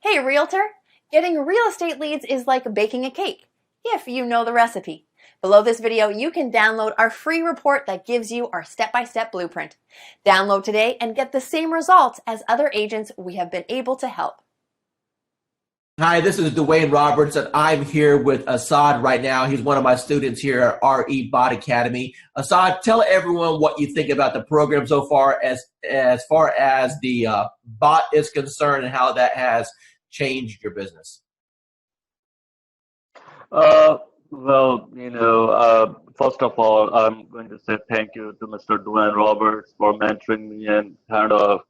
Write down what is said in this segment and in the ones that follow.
Hey, realtor! Getting real estate leads is like baking a cake, if you know the recipe. Below this video, you can download our free report that gives you our step-by-step blueprint. Download today and get the same results as other agents we have been able to help. Hi, this is Dwayne Roberts, and I'm here with Assad right now. He's one of my students here at RE Bot Academy. Assad, tell everyone what you think about the program so far as the bot is concerned and how that has changed your business. First of all, I'm going to say thank you to Mr. Dwayne Roberts for mentoring me and kind of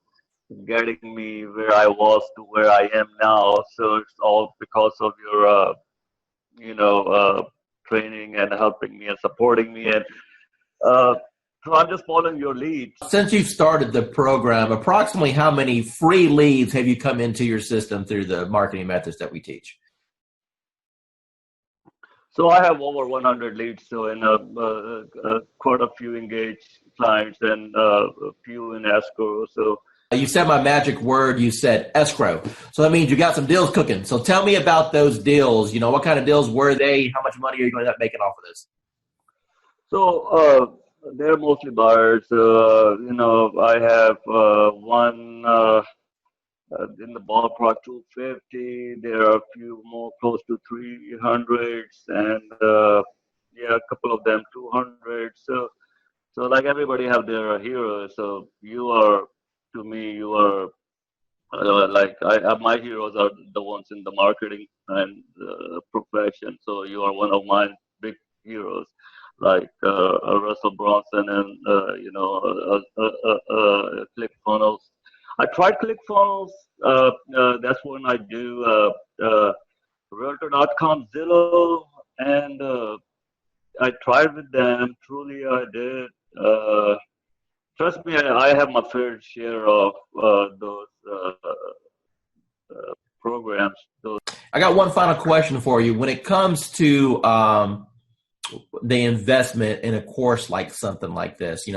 getting me where I was to where I am now. So it's all because of your, training and helping me and supporting me. And so I'm just following your lead. Since you started the program, approximately how many free leads have you come into your system through the marketing methods that we teach? So I have over 100 leads, so in quite a few engaged clients and a few in escrow. So you said my magic word, you said escrow. So that means you got some deals cooking. So tell me about those deals. You know, what kind of deals were they? How much money are you going to end up making off of this? So they're mostly buyers. I have one in the ballpark 250. There are a few more close to 300s, and a couple of them 200. So like everybody have their heroes. So to me, you are my heroes are the ones in the marketing and profession. So you are one of my big heroes, like Russell Bronson and ClickFunnels. I tried ClickFunnels. That's when I do Realtor.com, Zillow, and I tried with them. Truly, I did. Trust me, I have my fair share of those programs. I got one final question for you. When it comes to the investment in a course like something like this,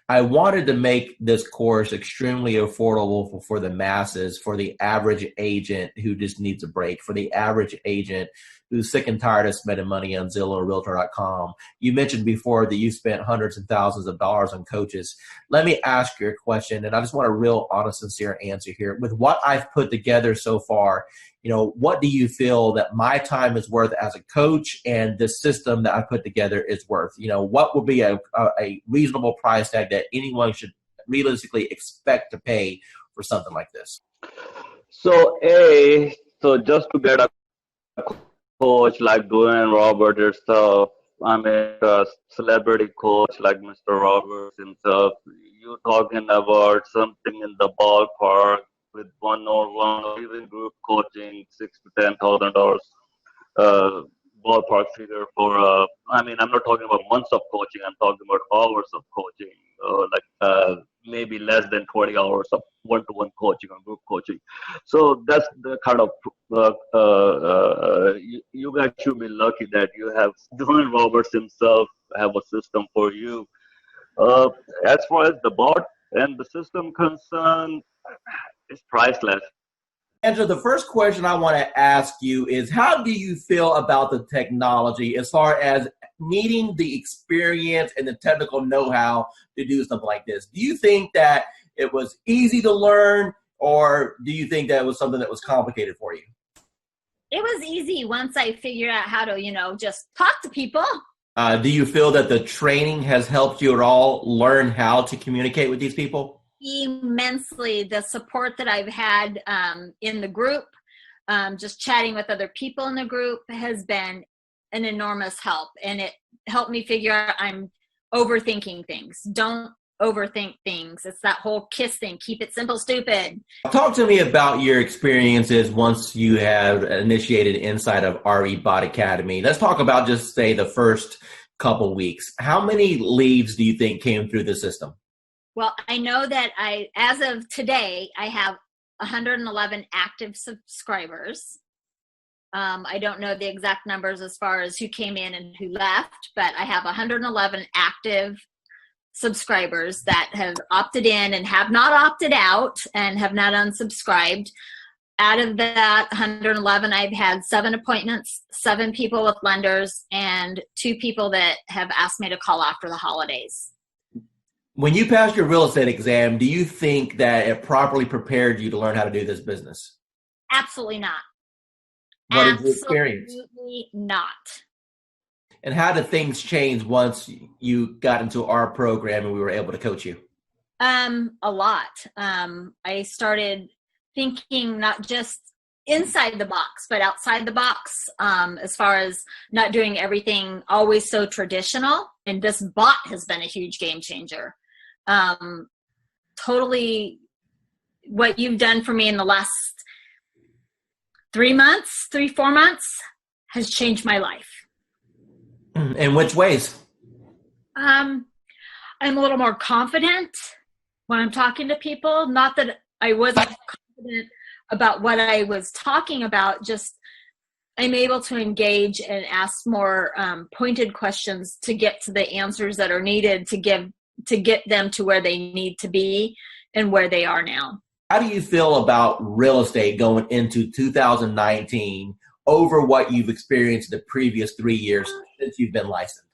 I wanted to make this course extremely affordable for the masses, for the average agent who just needs a break, for the average agent who's sick and tired of spending money on Zillow or Realtor.com. You mentioned before that you spent hundreds and thousands of dollars on coaches. Let me ask you a question, and I just want a real honest, sincere answer here. With what I've put together so far, what do you feel that my time is worth as a coach and the system that I put together is worth? What would be a reasonable price tag that anyone should realistically expect to pay for something like this? So just to get a coach like Dwayne Roberts yourself, I mean a celebrity coach like Mr. Roberts himself, you're talking about something in the ballpark with one-on-one or even group coaching, $6,000 to $10,000 ballpark figure for. I'm not talking about months of coaching. I'm talking about hours of coaching, maybe less than 20 hours of one-to-one coaching or group coaching. So that's the kind of you guys should be lucky that you have Dwayne Roberts himself have a system for you. As far as the bot and the system concerned, it's priceless. Angela, the first question I want to ask you is, how do you feel about the technology as far as needing the experience and the technical know-how to do something like this? Do you think that it was easy to learn, or do you think that it was something that was complicated for you? It was easy once I figured out how to, just talk to people. Do you feel that the training has helped you at all learn how to communicate with these people? Immensely. The support that I've had in the group, just chatting with other people in the group, has been an enormous help. And it helped me figure out I'm overthinking things. Don't overthink things. It's that whole KISS thing. Keep it simple, stupid. Talk to me about your experiences once you have initiated inside of RE Bot Academy. Let's talk about just say the first couple weeks. How many leads do you think came through the system? Well, I know that as of today, I have 111 active subscribers. I don't know the exact numbers as far as who came in and who left, but I have 111 active subscribers that have opted in and have not opted out and have not unsubscribed. out of that 111, I've had 7 appointments, 7 people with lenders, and 2 people that have asked me to call after the holidays. When you passed your real estate exam, do you think that it properly prepared you to learn how to do this business? Absolutely not. What is your experience? Absolutely not. And how did things change once you got into our program and we were able to coach you? A lot. I started thinking not just inside the box, but outside the box, as far as not doing everything always so traditional. And this bot has been a huge game changer. Totally what you've done for me in the last 4 months has changed my life. In which ways? I'm a little more confident when I'm talking to people. Not that I wasn't confident about what I was talking about, just I'm able to engage and ask more pointed questions to get to the answers that are needed to get them to where they need to be and where they are now. How do you feel about real estate going into 2019 over what you've experienced the previous 3 years since you've been licensed?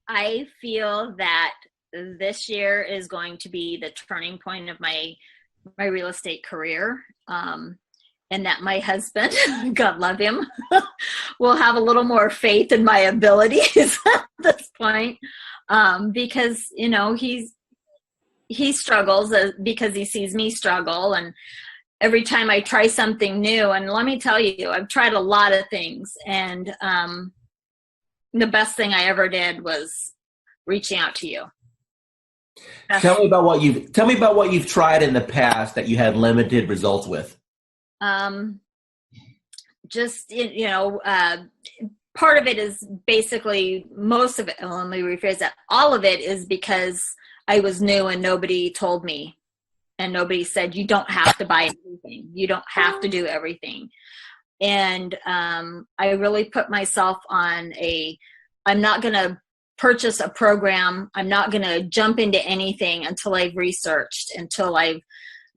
I feel that this year is going to be the turning point of my real estate career. And that my husband, God love him, will have a little more faith in my abilities at this point. Because, you know, he struggles because he sees me struggle. And every time I try something new, and let me tell you, I've tried a lot of things. And the best thing I ever did was reaching out to you. Tell me about what you've tried in the past that you had limited results with. Just, you know, part of it is basically most of it. Let me rephrase that. All of it is because I was new and nobody told me, and nobody said, you don't have to buy everything. You don't have to do everything. And, I really put myself on I'm not going to purchase a program. I'm not going to jump into anything until I've researched, until I've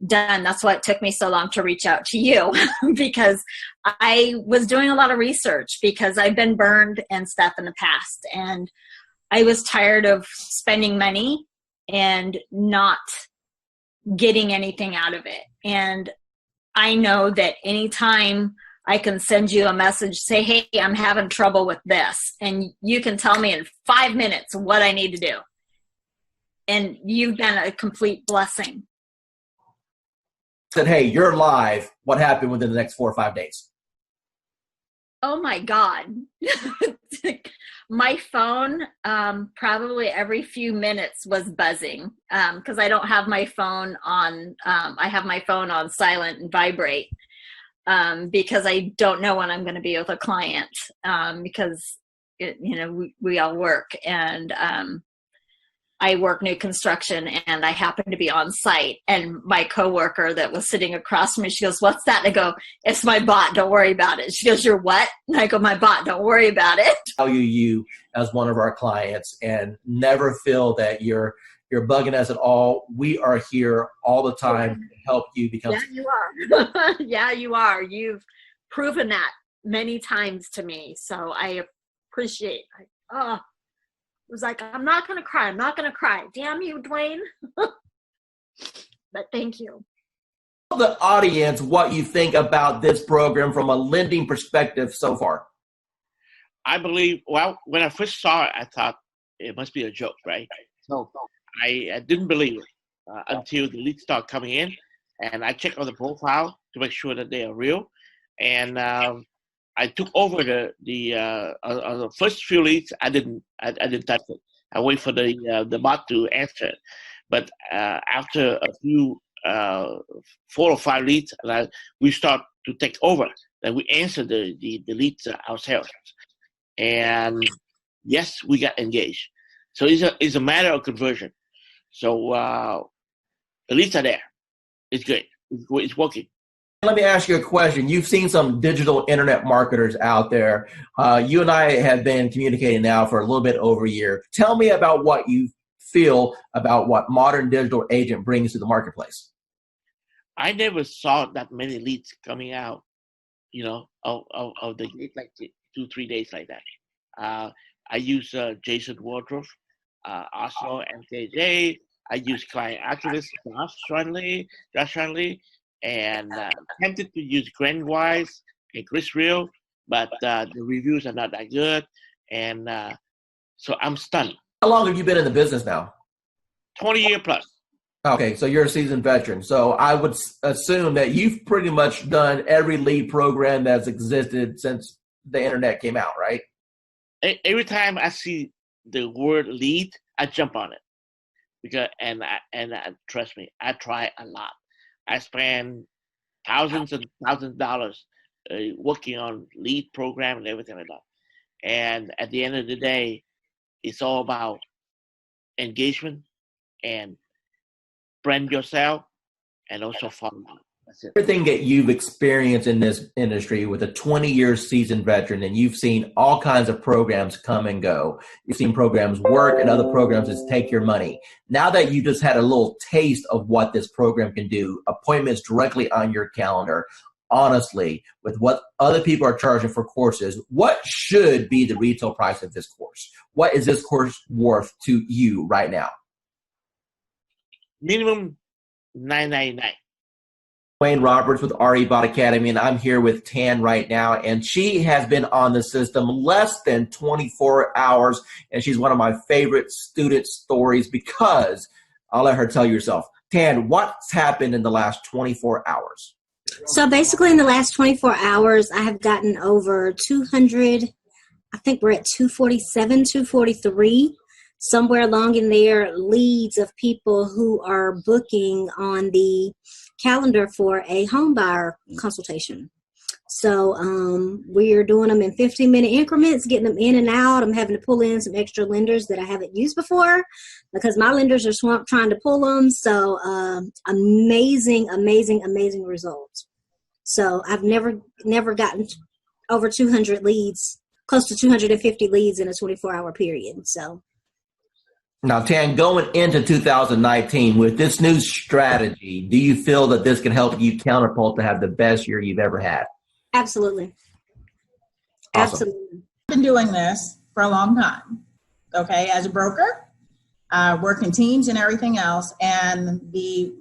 done. That's why it took me so long to reach out to you because I was doing a lot of research because I've been burned and stuff in the past. And I was tired of spending money and not getting anything out of it. And I know that anytime I can send you a message, say, hey, I'm having trouble with this. And you can tell me in 5 minutes what I need to do. And you've been a complete blessing. Said, hey, you're live. What happened within the next 4 or 5 days? Oh my God. My phone, probably every few minutes was buzzing because I don't have my phone on. I have my phone on silent and vibrate because I don't know when I'm going to be with a client because, we all work and I work new construction and I happen to be on site, and my coworker that was sitting across from me, she goes, what's that? And I go, it's my bot. Don't worry about it. She goes, you're what? And I go, my bot. Don't worry about it. Value you as one of our clients and never feel that you're bugging us at all. We are here all the time to help you become. Yeah, you are. Yeah, you are. You've proven that many times to me. So I appreciate it. It was like, I'm not going to cry. I'm not going to cry. Damn you, Dwayne. But thank you. Tell the audience what you think about this program from a lending perspective so far. I believe, well, when I first saw it, I thought it must be a joke, right? So I didn't believe it until the leads start coming in. And I checked on the profile to make sure that they are real. And I took over the first few leads. I didn't touch it. I wait for the bot to answer it. But after a few 4 or 5 leads, we start to take over. Then we answer the leads ourselves. And yes, we got engaged. So it's a matter of conversion. So the leads are there. It's good. It's working. Let me ask you a question. You've seen some digital internet marketers out there. You and I have been communicating now for a little bit over a year. Tell me about what you feel about what Modern Digital Agent brings to the marketplace. I never saw that many leads coming out, of the gate like 2, 3 days like that. I use Jason Wardrobe, also MKJ. I use client activist Josh Shanley, and tempted to use Glenn Wise and Chris Real, but the reviews are not that good, and so I'm stunned. How long have you been in the business now? 20-year plus. Okay, so you're a seasoned veteran. So I would assume that you've pretty much done every lead program that's existed since the internet came out, right? Every time I see the word lead, I jump on it because trust me, I try a lot. I spend thousands and thousands of dollars working on lead program and everything like that. And at the end of the day, it's all about engagement and brand yourself and also follow up. That's it. Everything that you've experienced in this industry with a 20-year seasoned veteran, and you've seen all kinds of programs come and go. You've seen programs work and other programs just take your money. Now that you just had a little taste of what this program can do, appointments directly on your calendar, honestly, with what other people are charging for courses, what should be the retail price of this course? What is this course worth to you right now? Minimum $9.99. Wayne Roberts with RE Bot Academy, and I'm here with Tan right now, and she has been on the system less than 24 hours, and she's one of my favorite student stories because I'll let her tell you herself. Tan, what's happened in the last 24 hours? So basically in the last 24 hours, I have gotten over 200, I think we're at 247, 243, somewhere along in there, leads of people who are booking on the calendar for a home buyer consultation. So we're doing them in 15-minute increments, getting them in and out. I'm having to pull in some extra lenders that I haven't used before because my lenders are swamped trying to pull them. So amazing, amazing, amazing results. So I've never gotten over 200 leads, close to 250 leads in a 24-hour period. So. Now, Tan, going into 2019, with this new strategy, do you feel that this can help you catapult to have the best year you've ever had? Absolutely. Awesome. Absolutely. I've been doing this for a long time, okay, as a broker, work in teams and everything else. And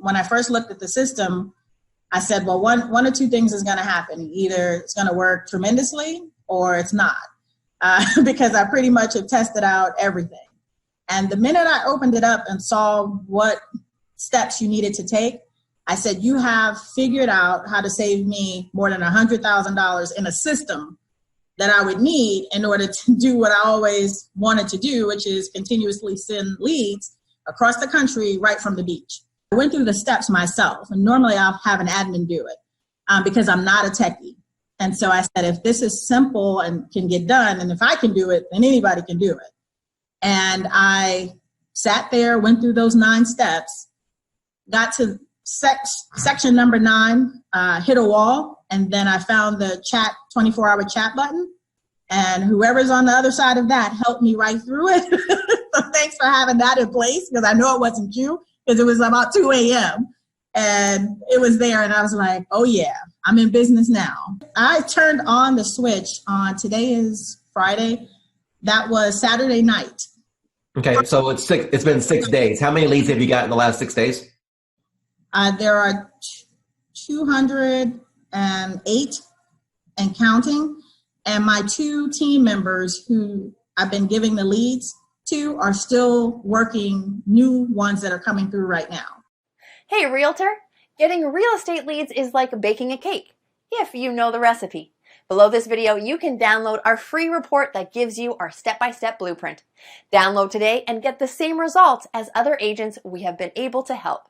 when I first looked at the system, I said, well, one or two things is going to happen. Either it's going to work tremendously or it's not, because I pretty much have tested out everything. And the minute I opened it up and saw what steps you needed to take, I said, you have figured out how to save me more than $100,000 in a system that I would need in order to do what I always wanted to do, which is continuously send leads across the country right from the beach. I went through the steps myself, and normally I'll have an admin do it because I'm not a techie. And so I said, if this is simple and can get done, and if I can do it, then anybody can do it. And I sat there, went through those 9 steps, got to section number 9, hit a wall, and then I found the 24-hour chat button, and whoever's on the other side of that helped me right through it. So thanks for having that in place, because I know it wasn't you, because it was about 2 a.m. and it was there, and I was like, oh yeah, I'm in business now. I turned on the switch on, today is Friday, that was Saturday night. Okay, so it's been 6 days. How many leads have you got in the last 6 days? There are 208 and counting, and my 2 team members who I've been giving the leads to are still working new ones that are coming through right now. Hey, realtor! Getting real estate leads is like baking a cake, if you know the recipe. Below this video, you can download our free report that gives you our step-by-step blueprint. Download today and get the same results as other agents we have been able to help.